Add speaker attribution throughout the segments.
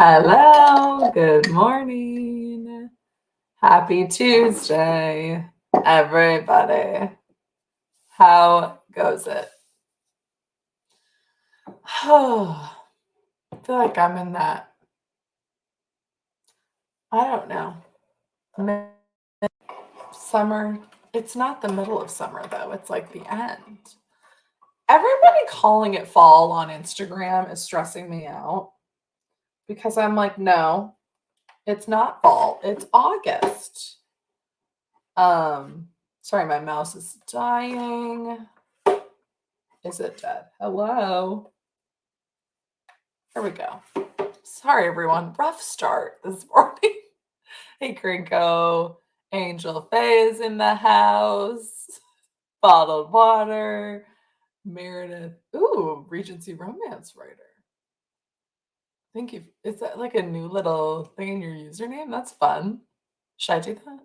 Speaker 1: Hello, good morning. Happy Tuesday, everybody. How goes it? Oh, I feel like I'm in that, I don't know, summer. It's not the middle of summer, though. It's like the end. Everybody calling it fall on Instagram is stressing me out because I'm like, no, it's not fall. It's August. Sorry, my mouse is dying. Is it dead? Hello. Here we go. Sorry, everyone. Rough start this morning. Hey, Gringo. Angel Faye is in the house. Bottled water. Meredith. Ooh, Regency romance writer. Thank you. Is that like a new little thing in your username? That's fun. Should I do that?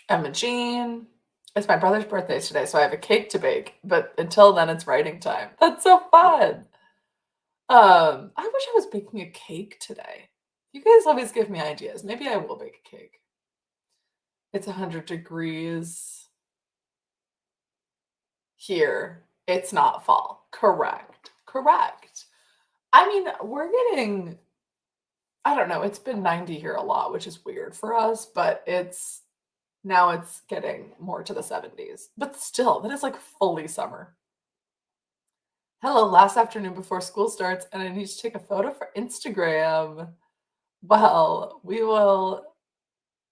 Speaker 1: Emma Jean. It's my brother's birthday today, so I have a cake to bake. But until then, it's writing time. That's so fun. I wish I was baking a cake today. You guys always give me ideas. Maybe I will bake a cake. It's 100 degrees here. It's not fall. Correct. Correct. I mean, we're getting, I don't know, it's been 90 here a lot, which is weird for us, but now it's getting more to the 70s. But still, that is like fully summer. Hello, last afternoon before school starts, and I need to take a photo for Instagram. Well, we will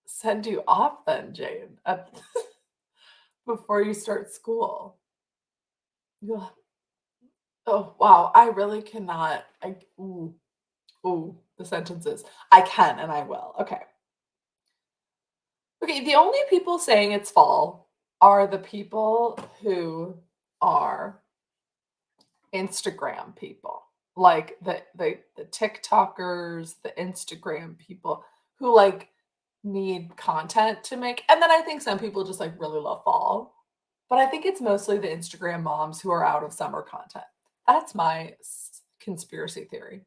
Speaker 1: send you off then, Jane, before you start school. Ugh. Oh, wow. I really cannot. The sentences. I can and I will. Okay. Okay. The only people saying it's fall are the people who are Instagram people, like the TikTokers, the Instagram people who like need content to make. And then I think some people just like really love fall. But I think it's mostly the Instagram moms who are out of summer content. That's my conspiracy theory.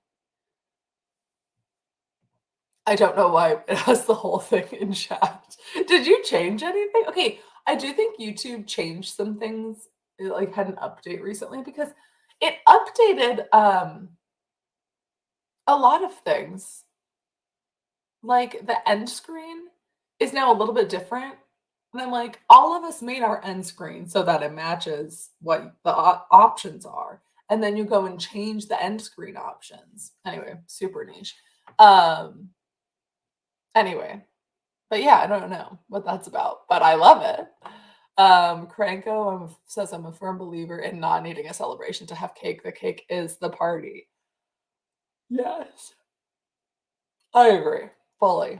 Speaker 1: I don't know why it has the whole thing in chat. Did you change anything? Okay, I do think YouTube changed some things. It like had an update recently because it updated a lot of things. Like the end screen is now a little bit different. And I'm like, all of us made our end screen so that it matches what the options are. And then you go and change the end screen options. Anyway, super niche. Um, anyway, but yeah, I don't know what that's about, but I love it. Cranko says I'm a firm believer in not needing a celebration to have cake. The cake is the party. Yes, I agree fully.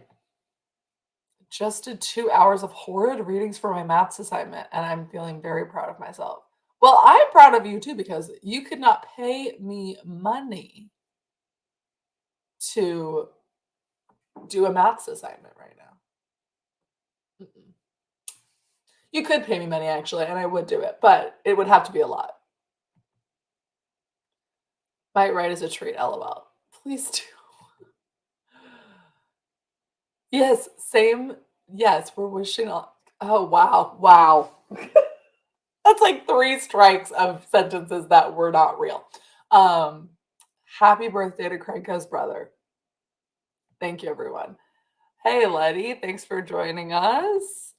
Speaker 1: Just did 2 hours of horrid readings for my maths assignment, and I'm feeling very proud of myself. Well, I'm proud of you too because you could not pay me money to do a maths assignment right now. Mm-mm. You could pay me money actually, and I would do it, but it would have to be a lot. Might write as a treat, lol. Please do. Yes, same. Yes, we're wishing all. Oh, wow. Wow. That's like 3 strikes of sentences that were not real. Um, Happy birthday to Craig's brother. Thank you, everyone. Hey, Letty, thanks for joining us.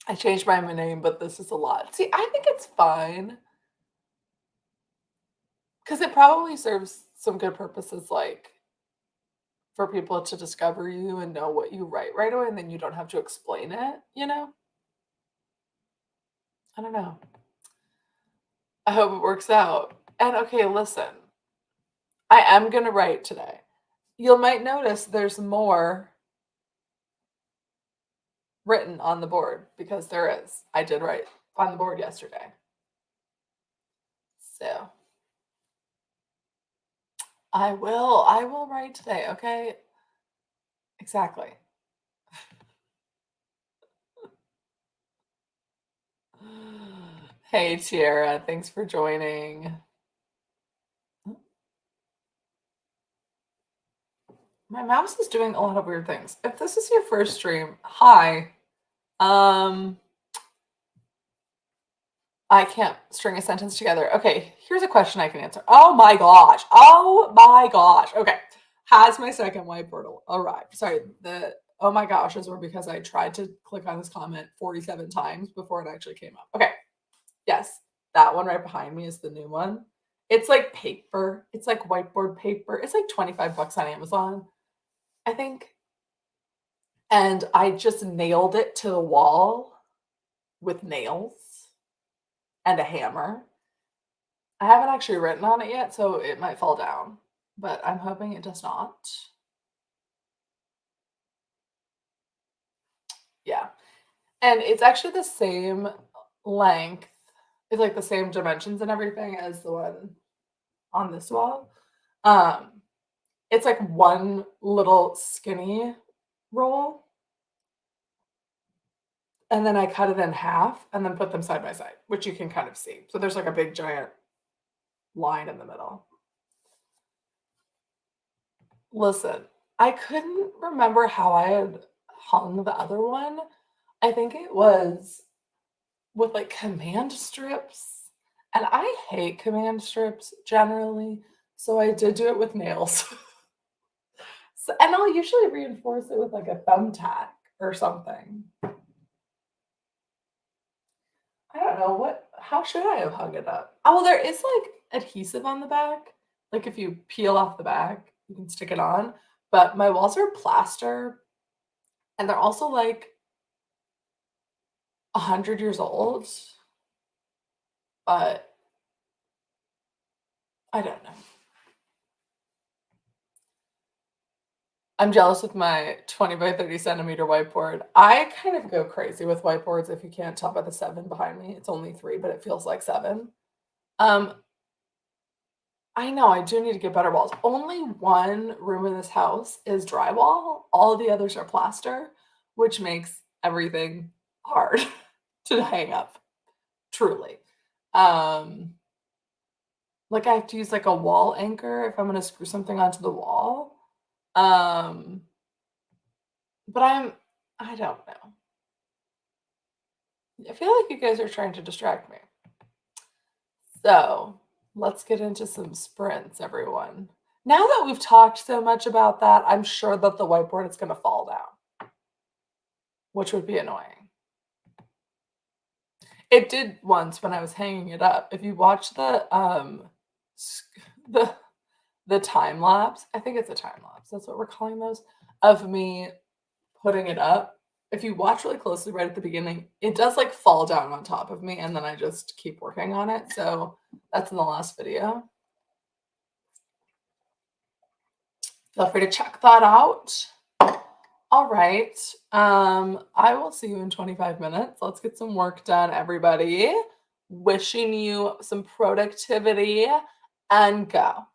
Speaker 1: I changed my name, but this is a lot. See, I think it's fine because it probably serves some good purposes, like for people to discover you and know what you write right away, and then you don't have to explain it, you know? I don't know. I hope it works out. And okay, listen, I am going to write today. You might notice there's more written on the board because there is. I did write on the board yesterday. So I will write today, okay? Exactly. Hey, Tiara, thanks for joining. My mouse is doing a lot of weird things. If this is your first stream, hi. Um, I can't string a sentence together. Okay, here's a question I can answer. Oh my gosh. Oh my gosh. Okay. Has my second whiteboard arrived? Sorry, the oh my goshes were because I tried to click on this comment 47 times before it actually came up. Okay. Yes, that one right behind me is the new one. It's like paper. It's like whiteboard paper. It's like 25 bucks on Amazon, I think. And I just nailed it to the wall with nails and a hammer. I haven't actually written on it yet, so it might fall down, but I'm hoping it does not. Yeah. And it's actually the same length. It's like the same dimensions and everything as the one on this wall. Um, it's like one little skinny roll, and then I cut it in half and then put them side by side, which you can kind of see. So there's like a big giant line in the middle. Listen, I couldn't remember how I had hung the other one. I think it was with like command strips. And I hate command strips generally. So I did do it with nails. So, and I'll usually reinforce it with like a thumbtack or something. I don't know how should I have hung it up? Oh, well, there is like adhesive on the back. Like if you peel off the back, you can stick it on. But my walls are plaster and they're also like 100 years old. But I don't know. I'm jealous with my 20 by 30 centimeter whiteboard. I kind of go crazy with whiteboards if you can't tell by the 7 behind me. It's only 3, but it feels like 7. Um, I know I do need to get better walls. Only one room in this house is drywall. All the others are plaster, which makes everything hard to hang up, truly. Um, like I have to use like a wall anchor if I'm going to screw something onto the wall. Um, but I don't know. I feel like you guys are trying to distract me. So let's get into some sprints, everyone. Now that we've talked so much about that, I'm sure that the whiteboard is going to fall down, which would be annoying. It did once when I was hanging it up. If you watch the the time lapse, I think it's a time lapse. That's what we're calling those of me putting it up. If you watch really closely right at the beginning, it does like fall down on top of me and then I just keep working on it. So that's in the last video. Feel free to check that out. All right. I will see you in 25 minutes. Let's get some work done, everybody. Wishing you some productivity and go.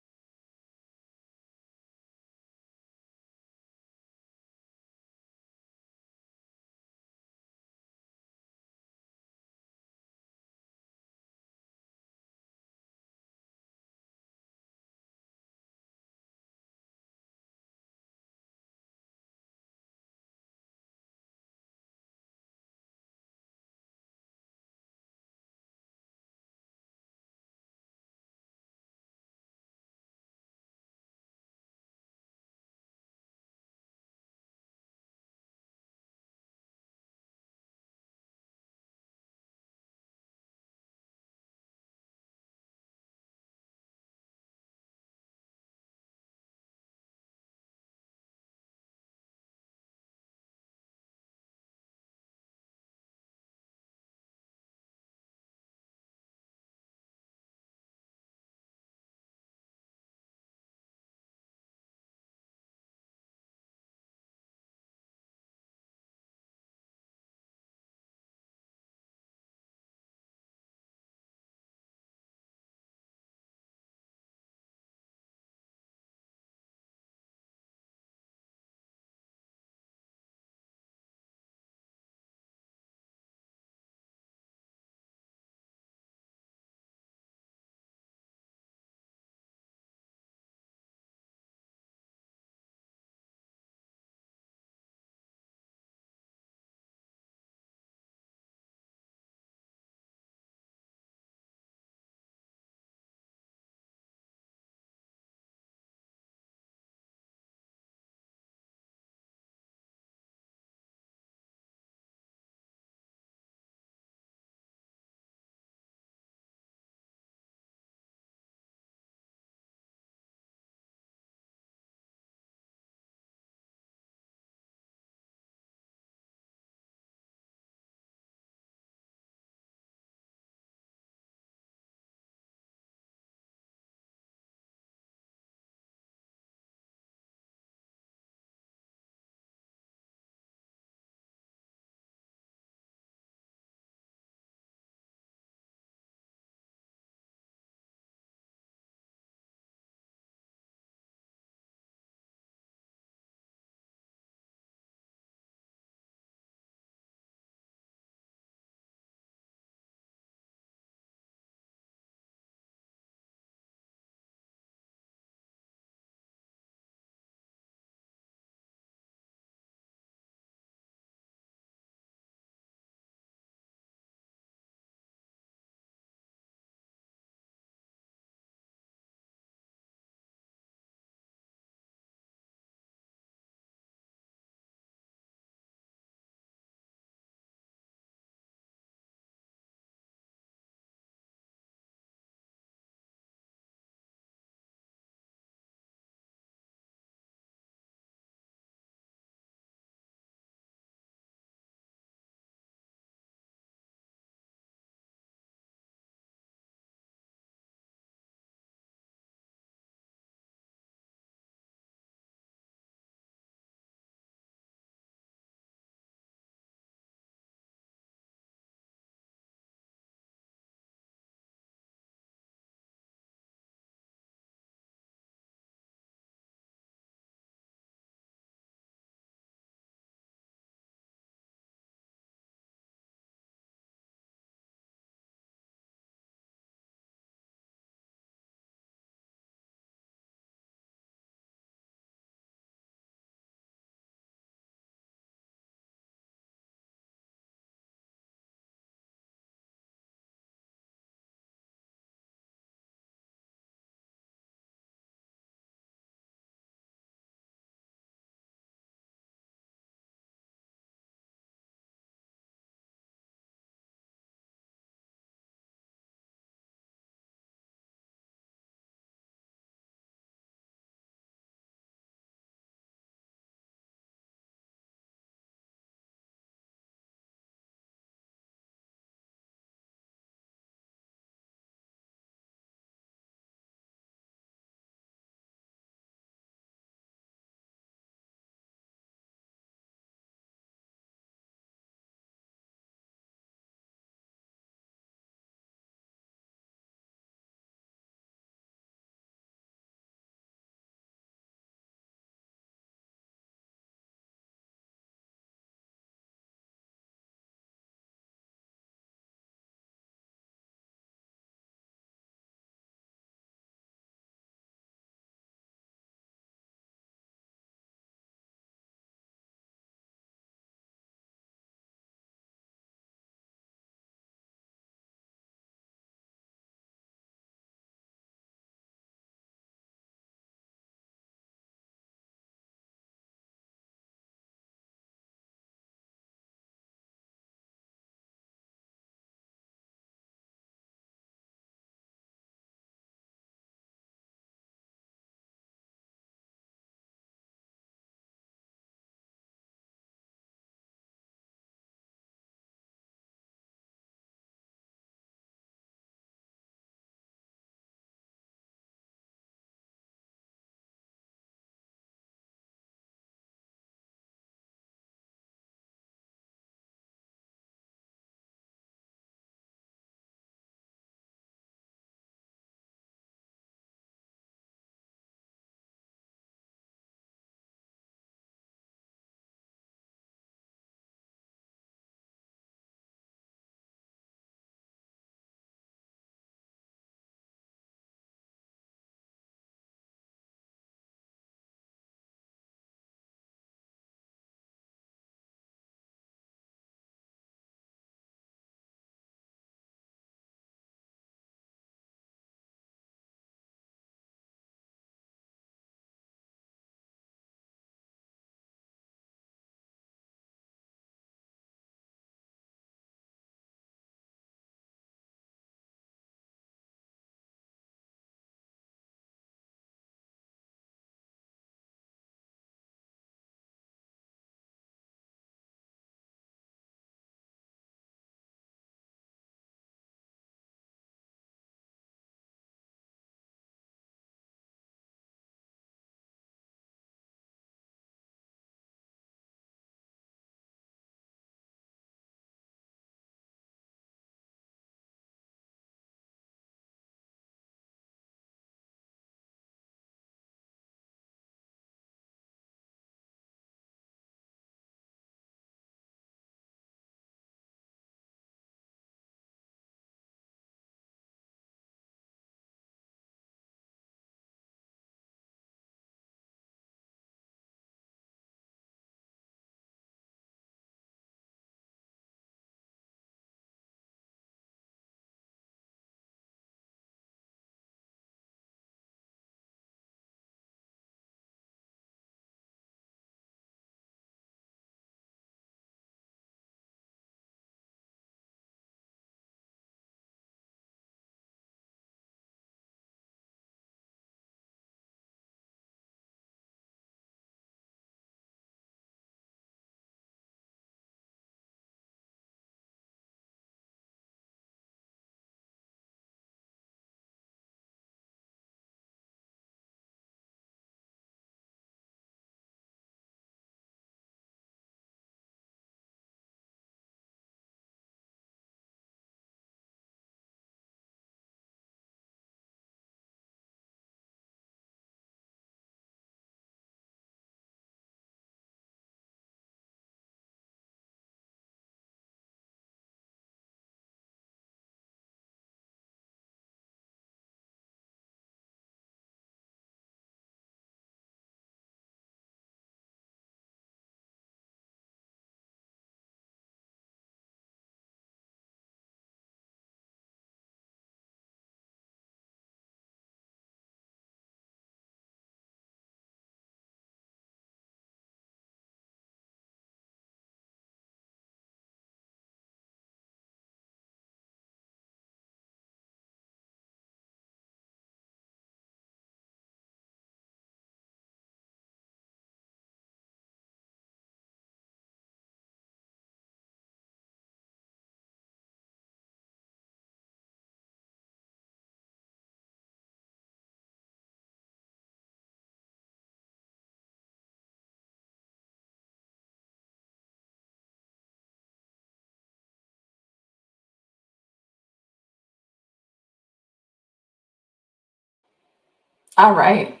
Speaker 1: All right.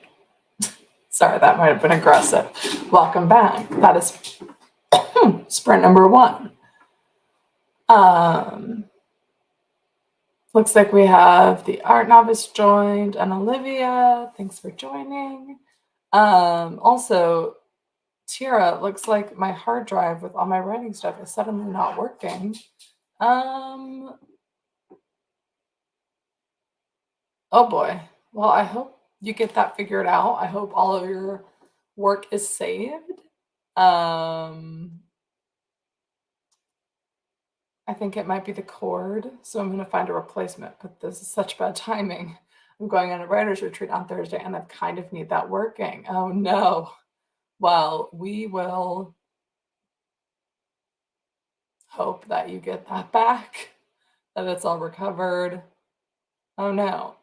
Speaker 1: Sorry, that might have been aggressive. Welcome back. That is sprint number 1. Looks like we have the art novice joined and Olivia. Thanks for joining. Also, Tira, looks like my hard drive with all my writing stuff is suddenly not working. Oh boy. Well, I hope you get that figured out. I hope all of your work is saved. I think it might be the cord, so I'm going to find a replacement, but this is such bad timing. I'm going on a writer's retreat on Thursday, and I kind of need that working. Oh no. Well, we will hope that you get that back, that it's all recovered. Oh no.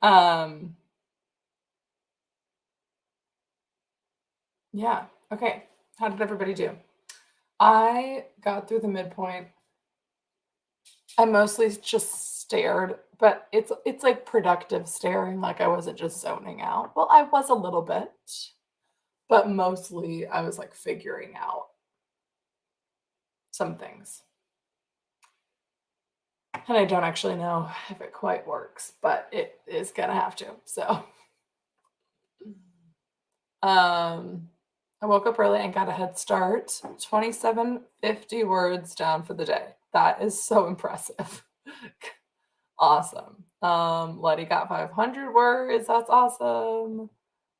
Speaker 1: Yeah. Okay. How did everybody do? I got through the midpoint. I mostly just stared, but it's like productive staring, like I wasn't just zoning out. Well, I was a little bit, but mostly I was like figuring out some things. And I don't actually know if it quite works, but it is gonna have to. So I woke up early and got a head start. 2750 words down for the day. That is so impressive. Awesome. Letty got 500 words. That's awesome.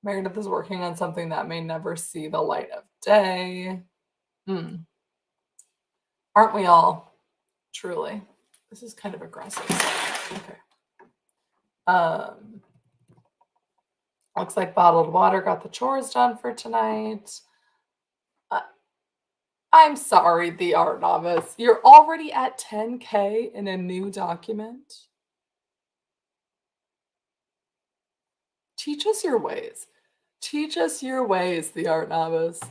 Speaker 1: Meredith is working on something that may never see the light of day. Aren't we all? Truly. This is kind of aggressive. Okay. Looks like bottled water got the chores done for tonight. I'm sorry, the art novice. You're already at 10K in a new document. Teach us your ways. Teach us your ways, the art novice.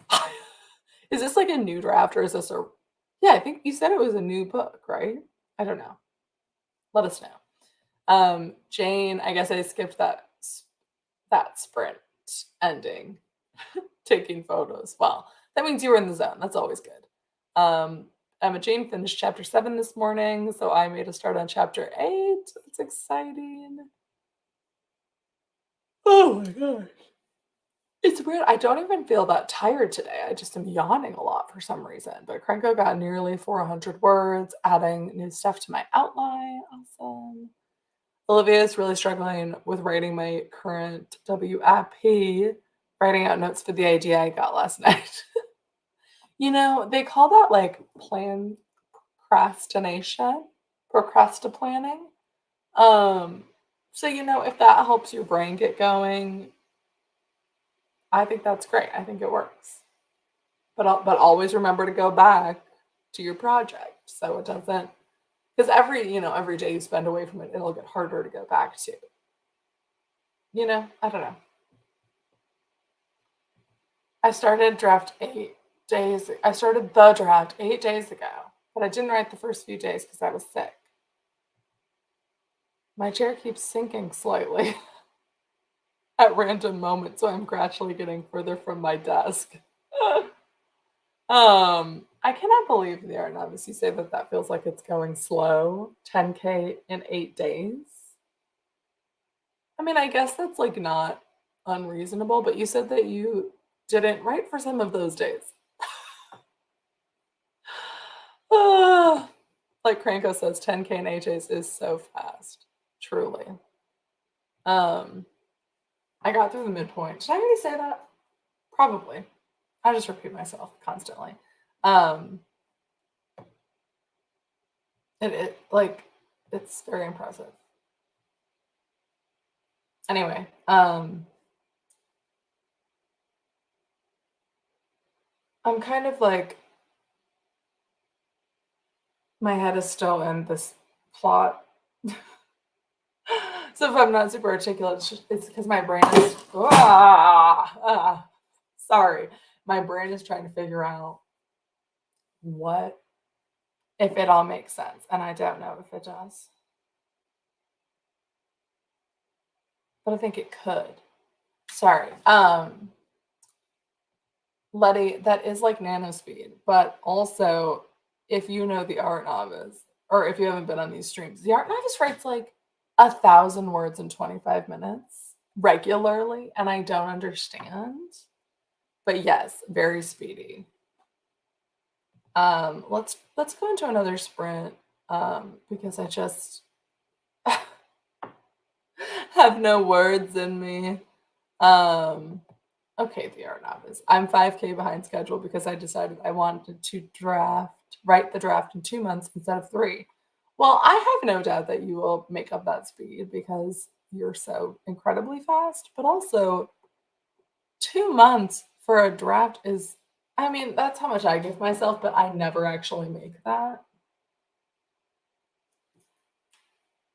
Speaker 1: Is this like a new draft or is this a... Yeah, I think you said it was a new book, right? I don't know. Let us know. Jane, I guess I skipped that sprint ending. Taking photos. Well, that means you were in the zone. That's always good. Emma Jane finished chapter 7 this morning, so I made a start on chapter 8. It's exciting. Oh my gosh. It's weird. I don't even feel that tired today. I just am yawning a lot for some reason. But Krenko got nearly 400 words, adding new stuff to my outline. Awesome. Olivia is really struggling with writing my current WAP, writing out notes for the idea I got last night. You know, they call that like procrastinating. So you know, if that helps your brain get going, I think that's great. I think it works. But always remember to go back to your project so it doesn't, because every day you spend away from it, it'll get harder to go back to. You know, I don't know. I started the draft 8 days ago, but I didn't write the first few days because I was sick. My chair keeps sinking slightly at random moments, so I'm gradually getting further from my desk. I cannot believe the art novice. You say that feels like it's going slow. 10K in 8 days. I mean, I guess that's like not unreasonable, but you said that you didn't write for some of those days. Like Kranko says, 10K in 8 days is so fast. Truly. I got through the midpoint. Did I already say that? Probably. I just repeat myself constantly. It's very impressive. Anyway, I'm kind of like, my head is still in this plot. So if I'm not super articulate, it's because my brain is sorry. My brain is trying to figure out what if it all makes sense, and I don't know if it does. But I think it could. Sorry. Letty, that is like nano speed, but also if you know the art novice, or if you haven't been on these streams, the art novice writes like 1,000 words in 25 minutes regularly, and I don't understand. But yes, very speedy. Let's go into another sprint because I just have no words in me. Okay, the art novice. I'm 5K behind schedule because I decided I wanted to write the draft in 2 months instead of three. Well, I have no doubt that you will make up that speed because you're so incredibly fast, but also 2 months for a draft is, I mean, that's how much I give myself, but I never actually make that.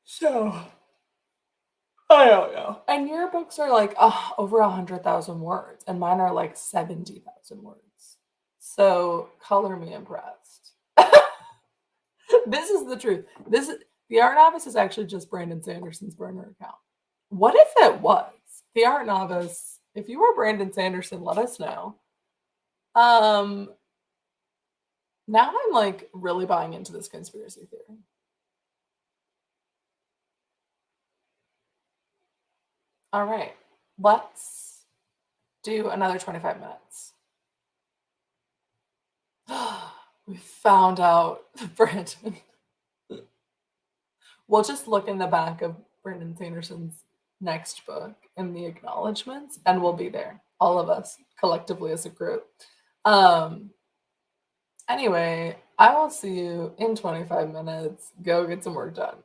Speaker 1: So I don't know. And your books are like over 100,000 words, and mine are like 70,000 words. So color me impressed. This is the truth. The Art Novice is actually just Brandon Sanderson's burner account. What if it was the Art Novice? If you are Brandon Sanderson, let us know. Now I'm like really buying into this conspiracy theory. All right, let's do another 25 minutes. We found out Brandon. We'll just look in the back of Brandon Sanderson's next book in the acknowledgments, and we'll be there, all of us collectively as a group. Um, anyway, I will see you in 25 minutes. Go get some work done.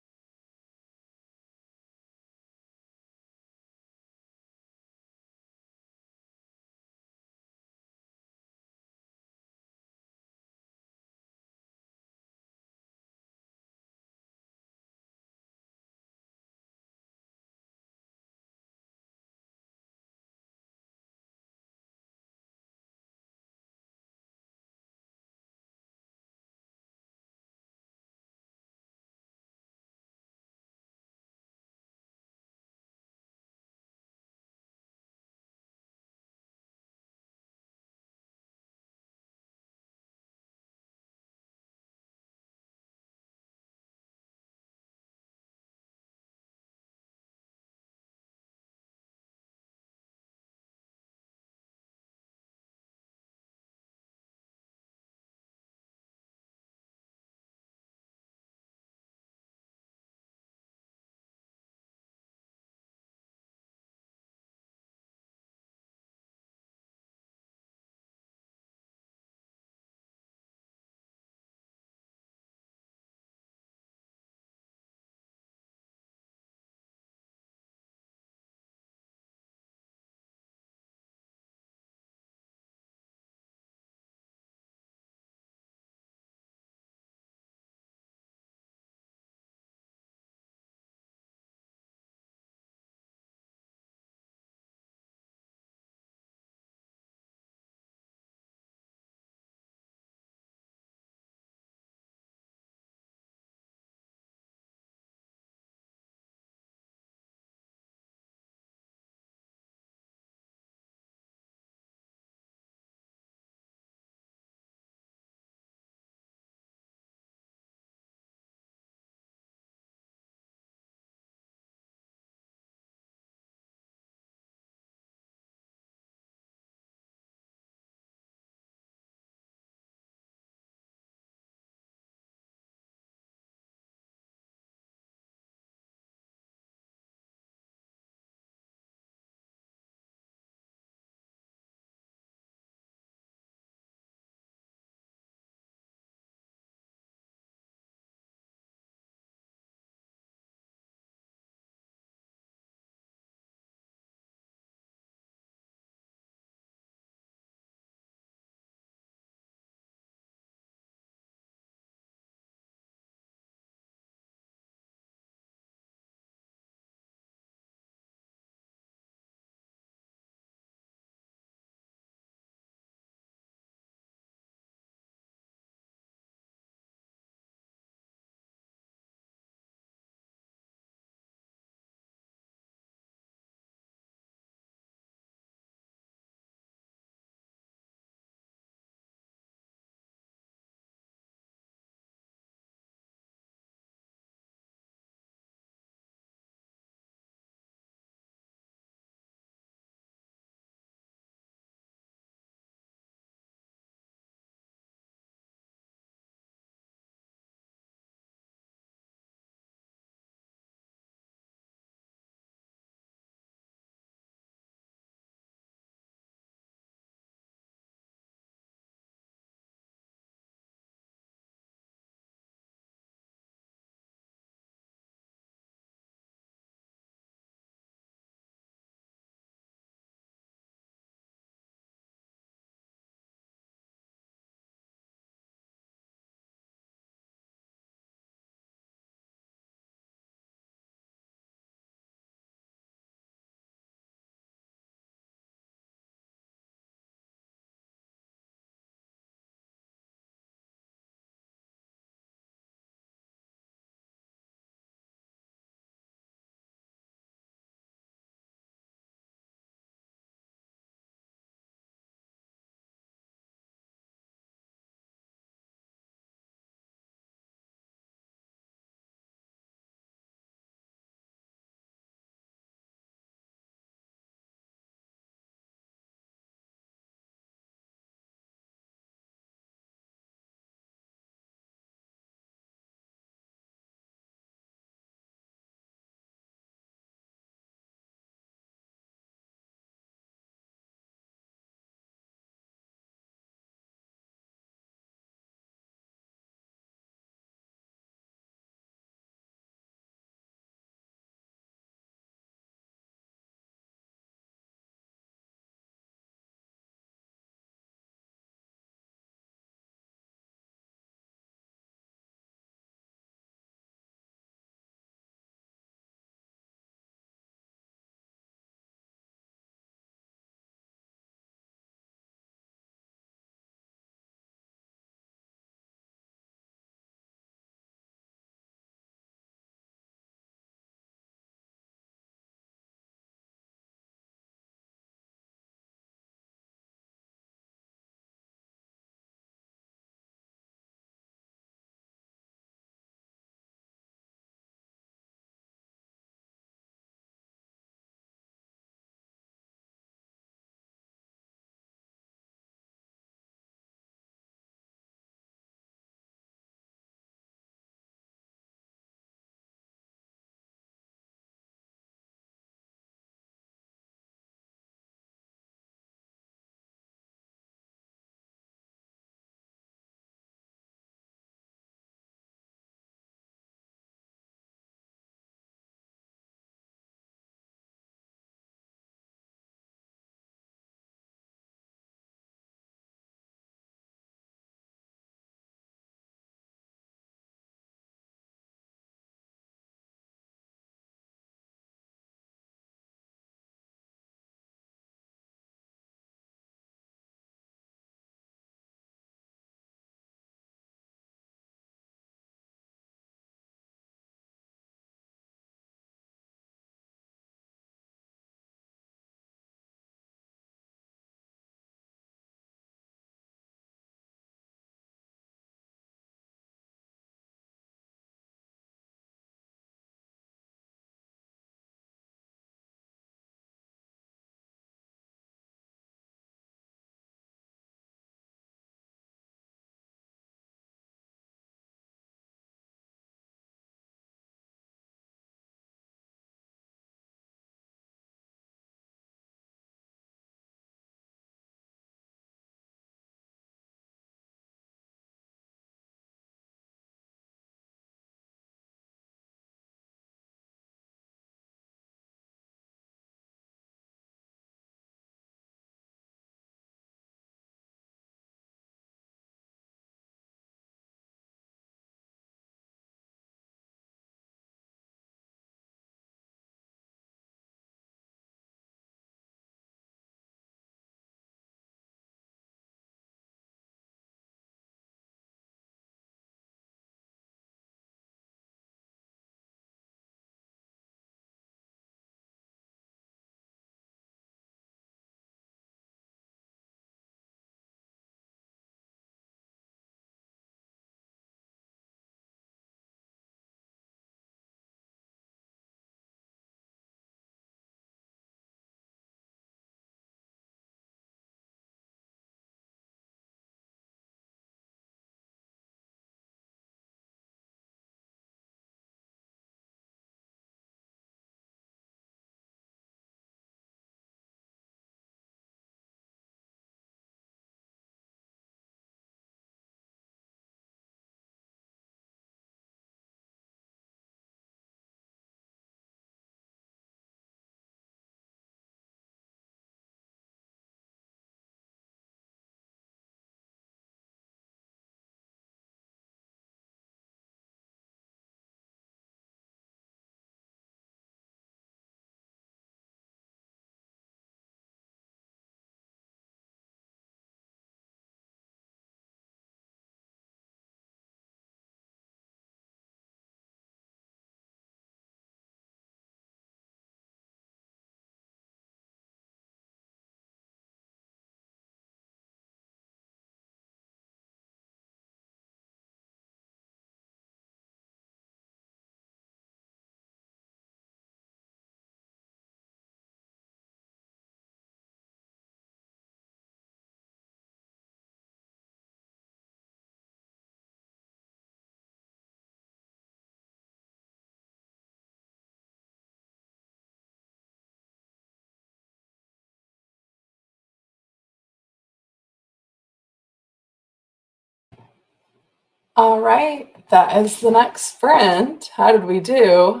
Speaker 1: All right, that is the next friend. How did we do?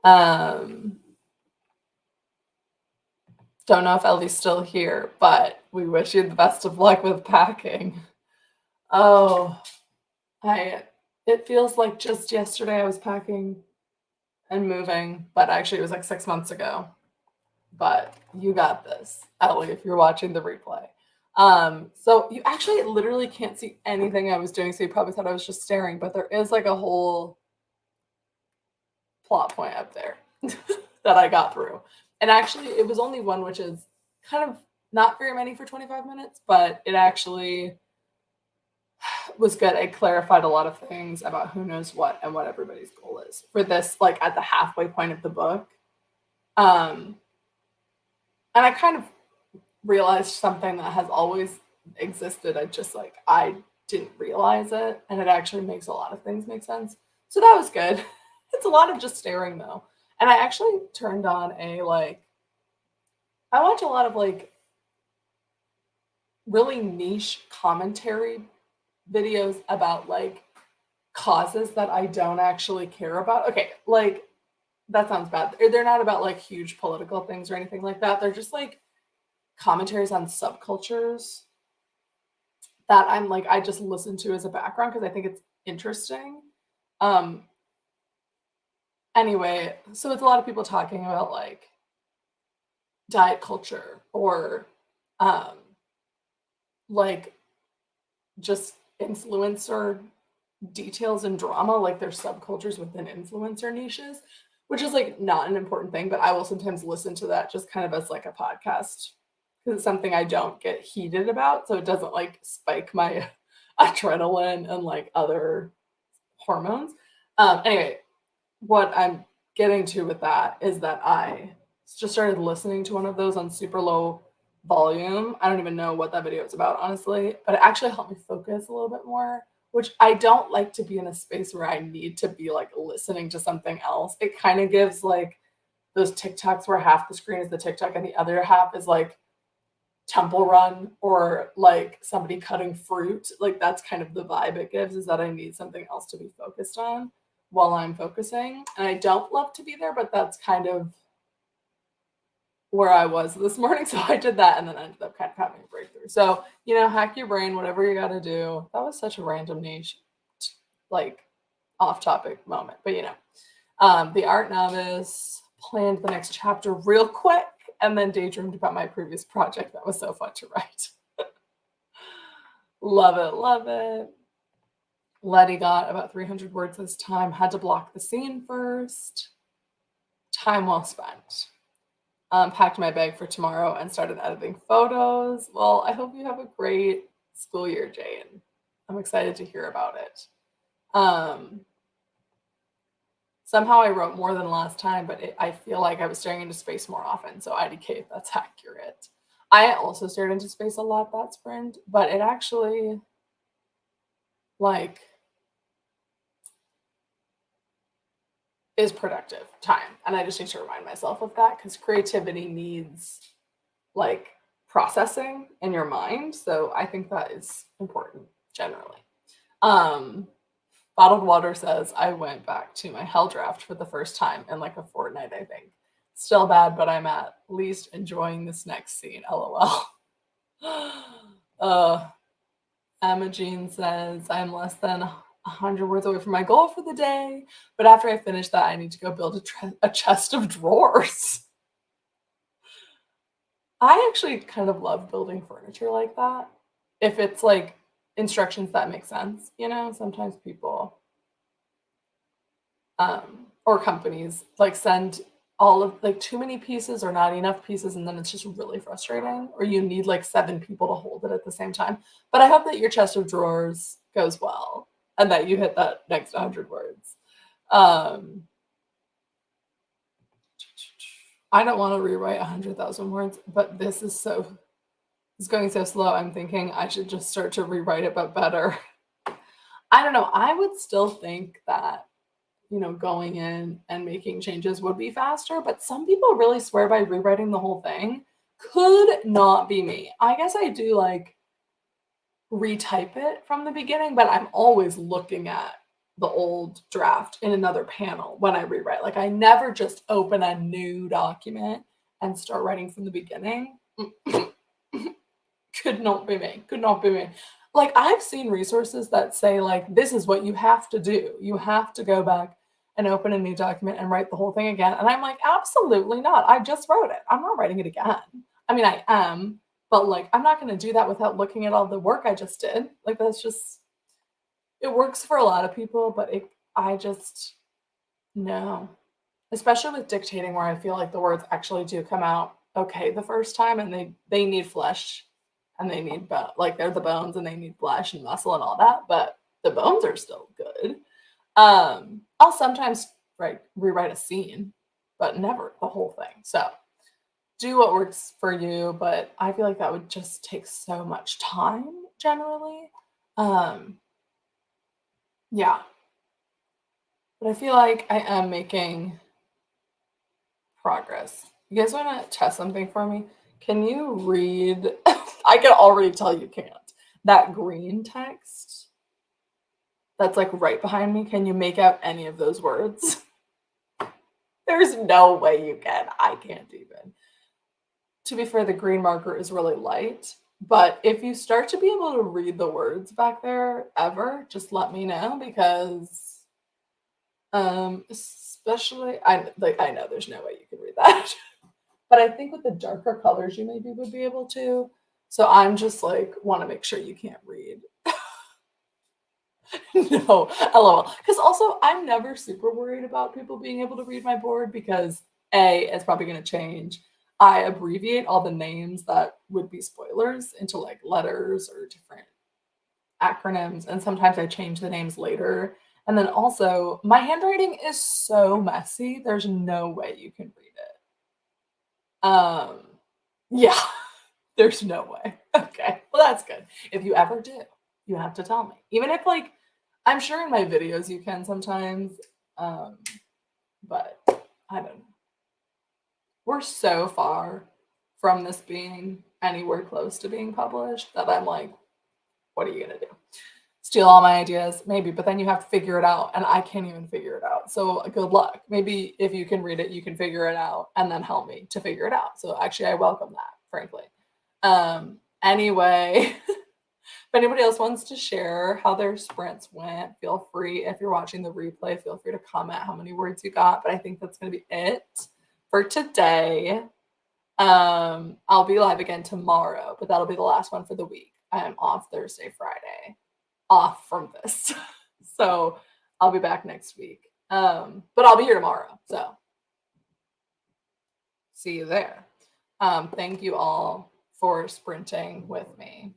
Speaker 1: Um, don't know if Ellie's still here, but we wish you the best of luck with packing. Oh, it feels like just yesterday I was packing and moving, but actually it was like 6 months ago. But you got this, Ellie, if you're watching the replay. So you actually literally can't see anything I was doing, so you probably thought I was just staring, but there is like a whole plot point up there that I got through. And actually, it was only one, which is kind of not very many for 25 minutes, but it actually was good. It clarified a lot of things about who knows what and what everybody's goal is for this, like at the halfway point of the book. Um, and I kind of realized something that has always existed. I didn't realize it, and it actually makes a lot of things make sense. So that was good. It's a lot of just staring though. And I actually turned on I watch a lot of like really niche commentary videos about like causes that I don't actually care about. Okay, like that sounds bad. They're not about like huge political things or anything like that. They're just like commentaries on subcultures that I'm like I just listen to as a background because I think it's interesting. Um anyway, so it's a lot of people talking about like diet culture or um like just influencer details and drama, like there's subcultures within influencer niches, which is like not an important thing, but I will sometimes listen to that just kind of as like a podcast because it's something I don't get heated about, so it doesn't like spike my adrenaline and like other hormones. Anyway, what I'm getting to with that is that I just started listening to one of those on super low volume. I don't even know what that video is about, honestly, but it actually helped me focus a little bit more, which I don't like to be in a space where I need to be like listening to something else. It kind of gives like those TikToks where half the screen is the TikTok and the other half is like Temple Run or like somebody cutting fruit. Like that's kind of the vibe it gives, is that I need something else to be focused on while I'm focusing. And I don't love to be there, but that's kind of where I was this morning. So I did that and then I ended up kind of having a breakthrough. So, hack your brain, whatever you got to do. That was such a random niche, like off topic moment, but the art novice planned the next chapter real quick and then daydreamed about my previous project. That was so fun to write. Love it, love it. Letty got about 300 words this time, had to block the scene first. Time well spent. Packed my bag for tomorrow and started editing photos. Well, I hope you have a great school year, Jane. I'm excited to hear about it. Somehow I wrote more than last time, but I feel like I was staring into space more often. So IDK, if that's accurate. I also stared into space a lot that sprint, but it actually like is productive time. And I just need to remind myself of that because creativity needs like processing in your mind. So I think that is important generally. Bottled Water says I went back to my Hell draft for the first time in like a fortnight, I think. Still bad, but I'm at least enjoying this next scene. LOL. Emma Jean says I'm less than 100 words away from my goal for the day, but after I finish that, I need to go build a chest of drawers. I actually kind of love building furniture like that. If it's like instructions that make sense, sometimes people or companies like send all of like too many pieces or not enough pieces, and then it's just really frustrating, or you need like 7 people to hold it at the same time. But I hope that your chest of drawers goes well and that you hit that next 100 words. I don't want to rewrite 100,000 words, but this is going so slow. I'm thinking I should just start to rewrite it, but better. I don't know. I would still think that going in and making changes would be faster, but some people really swear by rewriting the whole thing. Could not be me. I guess I do like retype it from the beginning, but I'm always looking at the old draft in another panel when I rewrite. Like, I never just open a new document and start writing from the beginning. Could not be me. Could not be me. Like, I've seen resources that say, like, this is what you have to do. You have to go back and open a new document and write the whole thing again. And I'm like, absolutely not. I just wrote it. I'm not writing it again. I mean, I am, but like, I'm not going to do that without looking at all the work I just did. Like, that's just, it works for a lot of people, but I just, no. Especially with dictating, where I feel like the words actually do come out okay the first time, and they need flesh, and they need like, they're the bones and they need flesh and muscle and all that, but the bones are still good. I'll sometimes rewrite a scene, but never the whole thing. So do what works for you, but I feel like that would just take so much time generally. Yeah, but I feel like I am making progress. You guys want to test something for me? Can you read? I can already tell you can't. That green text that's like right behind me. Can you make out any of those words? There's no way you can. I can't even. To be fair, the green marker is really light, but if you start to be able to read the words back there ever, just let me know, because especially I know there's no way you can read that. But I think with the darker colors you maybe would be able to. So I'm just like, want to make sure you can't read. No, LOL. Because also, I'm never super worried about people being able to read my board, because A, it's probably going to change. I abbreviate all the names that would be spoilers into like letters or different acronyms, and sometimes I change the names later. And then also, my handwriting is so messy, there's no way you can read it. Yeah, there's no way. Okay, well, that's good. If you ever do, you have to tell me. Even if, like, I'm sure in my videos you can sometimes, but I don't know. We're so far from this being anywhere close to being published that I'm like, what are you gonna do? Steal all my ideas? Maybe, but then you have to figure it out, and I can't even figure it out. So good luck. Maybe if you can read it, you can figure it out and then help me to figure it out. So actually, I welcome that, frankly. Anyway, if anybody else wants to share how their sprints went, feel free. If you're watching the replay, feel free to comment how many words you got. But I think that's going to be it for today. I'll be live again tomorrow, but that'll be the last one for the week. I am off Thursday, Friday, off from this. So I'll be back next week. But I'll be here tomorrow. So see you there. Thank you all for sprinting with me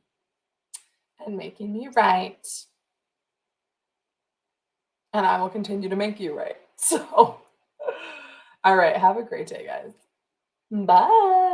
Speaker 1: and making me right. And I will continue to make you right. So, all right. Have a great day, guys. Bye.